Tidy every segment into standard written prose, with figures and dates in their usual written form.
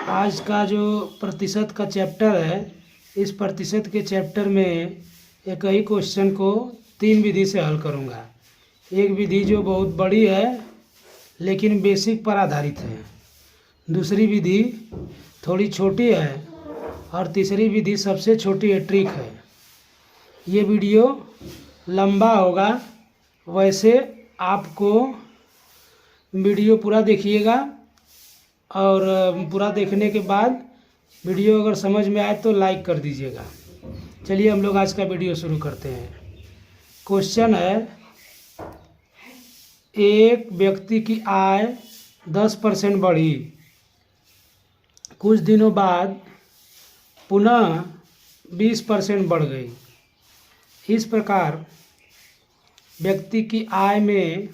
आज का जो प्रतिशत का चैप्टर है, इस प्रतिशत के चैप्टर में एक ही क्वेश्चन को 3 विधि से हल करूँगा। एक विधि जो बहुत बड़ी है लेकिन बेसिक पर आधारित है, दूसरी विधि थोड़ी छोटी है और तीसरी विधि सबसे छोटी है, ट्रिक है। ये वीडियो लंबा होगा, वैसे आपको वीडियो पूरा देखिएगा और पूरा देखने के बाद वीडियो अगर समझ में आए तो लाइक कर दीजिएगा। चलिए हम लोग आज का वीडियो शुरू करते हैं। क्वेश्चन है, एक व्यक्ति की आय 10% बढ़ी, कुछ दिनों बाद पुनः 20% बढ़ गई। इस प्रकार व्यक्ति की आय में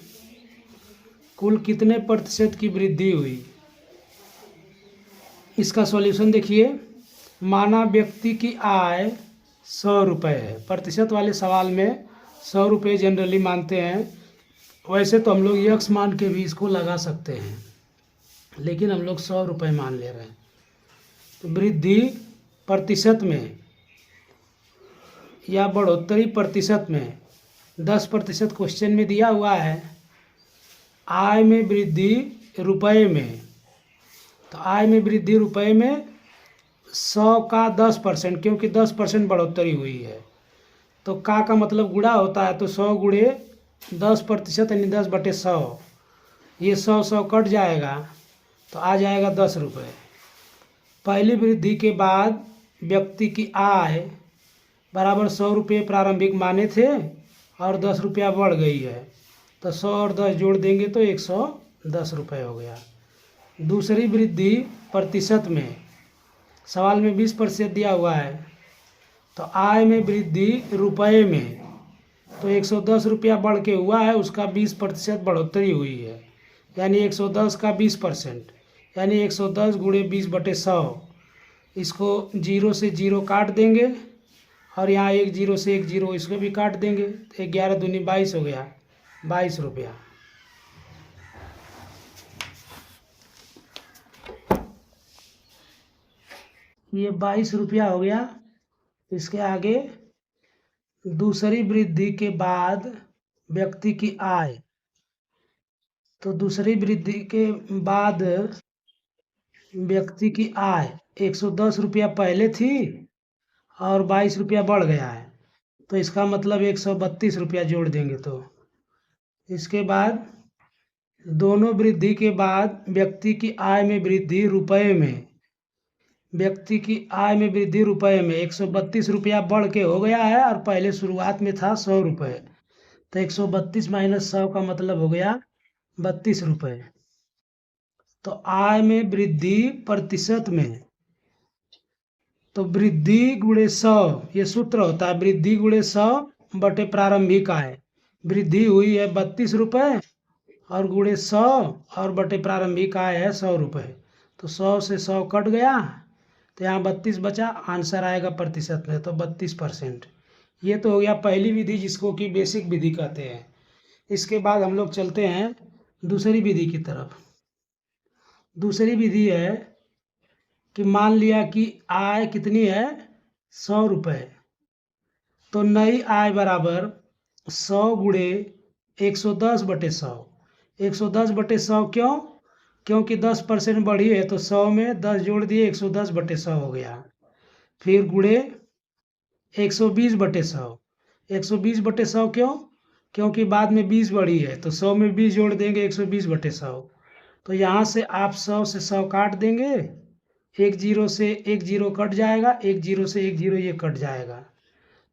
कुल कितने प्रतिशत की वृद्धि हुई? इसका सॉल्यूशन देखिए। माना व्यक्ति की आय 100 रुपये है। प्रतिशत वाले सवाल में 100 रुपये जनरली मानते हैं, वैसे तो हम लोग यक्स मान के भी इसको लगा सकते हैं, लेकिन हम लोग 100 रुपये मान ले रहे हैं। तो वृद्धि प्रतिशत में या बढ़ोतरी प्रतिशत में 10% क्वेश्चन में दिया हुआ है। आय में वृद्धि रुपए में, तो आय में वृद्धि रुपए में 100 का 10%, क्योंकि 10% बढ़ोतरी हुई है तो का मतलब गुणा होता है, तो 100 गुणे 10% यानी 10/100। ये 100 कट जाएगा तो आ जाएगा 10 रुपये। पहली वृद्धि के बाद व्यक्ति की आय बराबर 100 रुपये प्रारंभिक माने थे और 10 रुपया बढ़ गई है, तो 100 और 10 जोड़ देंगे तो 110 रुपये हो गया। दूसरी वृद्धि प्रतिशत में, सवाल में 20% दिया हुआ है, तो आय में वृद्धि रुपए में, तो 110 रुपया बढ़ के हुआ है, उसका 20% बढ़ोतरी हुई है, यानी 110 का 20%, यानी 110 गुणे 20/100। इसको 0 से 0 काट देंगे और यहाँ 1 0 से 1 0 इसको भी काट देंगे, तो 11 दूनी 22 हो गया, 22 रुपया। ये 22 रुपया हो गया। इसके आगे दूसरी वृद्धि के बाद व्यक्ति की आय, तो दूसरी वृद्धि के बाद व्यक्ति की आय 110 रुपया पहले थी और 22 रुपया बढ़ गया है, तो इसका मतलब 132 रुपया जोड़ देंगे। तो इसके बाद दोनों वृद्धि के बाद व्यक्ति की आय में वृद्धि रुपए में, व्यक्ति की आय में वृद्धि रुपए में 132 रुपया बढ़ के हो गया है और पहले शुरुआत में था 100 रुपये, तो 132 माइनस 100 का मतलब हो गया 32 रुपये। तो आय में वृद्धि प्रतिशत में, तो वृद्धि गुणे 100, ये सूत्र होता है, वृद्धि गुणे 100 बटे प्रारंभिक आय। वृद्धि हुई है 32 रुपये और गुणे 100 और बटे प्रारंभिक आय है 100 रुपये, तो 100 से 100 कट गया, तो यहाँ 32 बचा, आंसर आएगा प्रतिशत में, तो 32%। ये तो हो गया पहली विधि, जिसको कि बेसिक विधि कहते हैं। इसके बाद हम लोग चलते हैं दूसरी विधि की तरफ। दूसरी विधि है कि मान लिया कि आय कितनी है, 100 रुपये, तो नई आय बराबर 100 गुणे 110/100। 110/100 क्यों? क्योंकि 10% बढ़ी है, तो 100 में 10 जोड़ दिए, 110/100 हो गया। फिर गुणे 120/100। 120/100 क्यों? क्योंकि बाद में 20 बढ़ी है, तो 100 में 20 जोड़ देंगे, 120/100। तो यहाँ से आप 100 से 100 काट देंगे, 1 0 से 1 0 कट जाएगा, 1 0 से 1 0 ये कट जाएगा,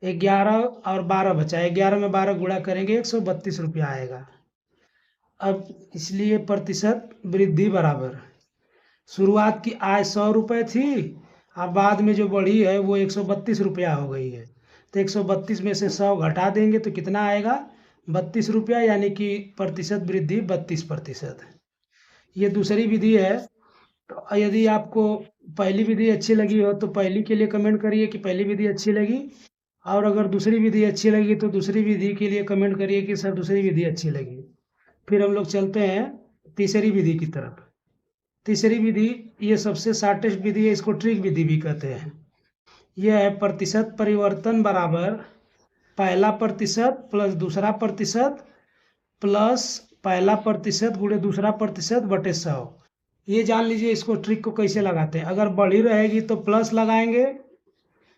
11 और 12 बचा, 11 में 12 गुणा करेंगे 132 रुपया आएगा। अब इसलिए प्रतिशत वृद्धि बराबर, शुरुआत की आय 100 रुपये थी, अब बाद में जो बढ़ी है वो 132 रुपया हो गई है, तो 132 में से 100 घटा देंगे तो कितना आएगा, 32 रुपया, यानी कि प्रतिशत वृद्धि 32%। ये दूसरी विधि है। तो यदि आपको पहली विधि अच्छी लगी हो तो पहली के लिए कमेंट करिए कि पहली विधि अच्छी लगी, और अगर दूसरी विधि अच्छी लगी तो दूसरी विधि के लिए कमेंट करिए कि सर दूसरी विधि अच्छी लगी। फिर हम लोग चलते हैं तीसरी विधि की तरफ। तीसरी विधि ये सबसे शॉर्टेस्ट विधि है, इसको ट्रिक विधि भी कहते हैं। यह है प्रतिशत परिवर्तन बराबर पहला प्रतिशत प्लस दूसरा प्रतिशत प्लस पहला प्रतिशत गुणे दूसरा प्रतिशत बटे 100। ये जान लीजिए इसको ट्रिक को कैसे लगाते हैं। अगर बढ़ी रहेगी तो प्लस लगाएंगे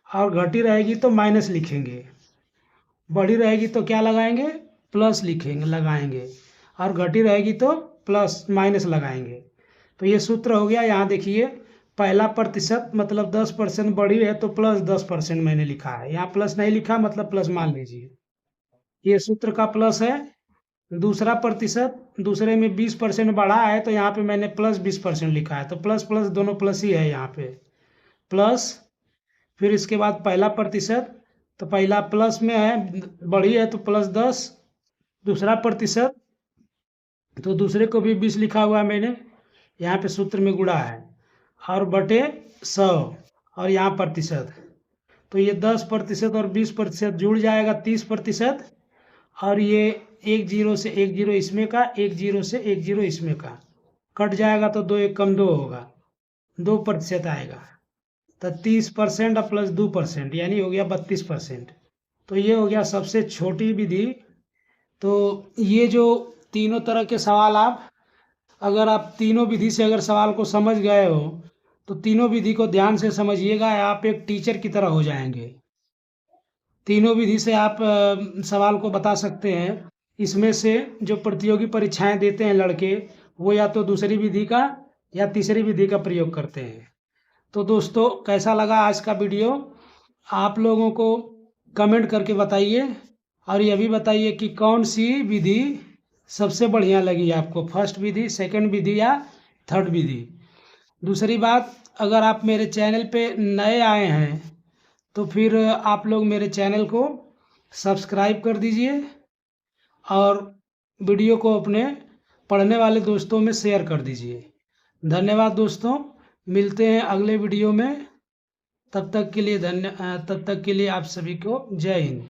और घटी रहेगी तो माइनस लिखेंगे। बढ़ी रहेगी तो क्या लगाएंगे, प्लस लिखेंगे लगाएंगे, और घटी रहेगी तो प्लस माइनस लगाएंगे। तो ये सूत्र हो गया। यहाँ देखिए पहला प्रतिशत मतलब 10% बढ़ी है तो प्लस 10% मैंने लिखा है, यहाँ प्लस नहीं लिखा मतलब प्लस मान लीजिए। ये सूत्र का प्लस है। दूसरा प्रतिशत, दूसरे में 20% बढ़ा है तो यहाँ पे मैंने प्लस 20% लिखा है, तो प्लस प्लस दोनों प्लस ही है यहाँ पे प्लस। फिर इसके बाद पहला प्रतिशत, तो पहला प्लस में है, बढ़ी है तो प्लस 10। दूसरा प्रतिशत तो दूसरे को भी 20 लिखा हुआ है मैंने, यहाँ पे सूत्र में गुणा है, और बटे 100 और यहाँ प्रतिशत। तो ये 10% और 20% जुड़ जाएगा 30%, और ये 1 0 से 1 0 इसमें का, 1 0 से 1 0 इसमें का कट जाएगा तो 2 1 कम 2 होगा, 2% आएगा। तो 30% और प्लस 2% यानी हो गया 32%। तो ये हो गया सबसे छोटी विधि। तो ये जो तीनों तरह के सवाल अगर आप तीनों विधि से अगर सवाल को समझ गए हो तो तीनों विधि को ध्यान से समझिएगा, आप एक टीचर की तरह हो जाएंगे। तीनों विधि से आप सवाल को बता सकते हैं। इसमें से जो प्रतियोगी परीक्षाएं देते हैं लड़के, वो या तो दूसरी विधि का या तीसरी विधि का प्रयोग करते हैं। तो दोस्तों कैसा लगा आज का वीडियो, आप लोगों को कमेंट करके बताइए, और यह भी बताइए कि कौन सी विधि सबसे बढ़िया लगी आपको, फर्स्ट विधि, सेकंड विधि या थर्ड विधि। दूसरी बात, अगर आप मेरे चैनल पे नए आए हैं तो फिर आप लोग मेरे चैनल को सब्सक्राइब कर दीजिए और वीडियो को अपने पढ़ने वाले दोस्तों में शेयर कर दीजिए। धन्यवाद दोस्तों, मिलते हैं अगले वीडियो में। तब तक के लिए आप सभी को जय हिंद।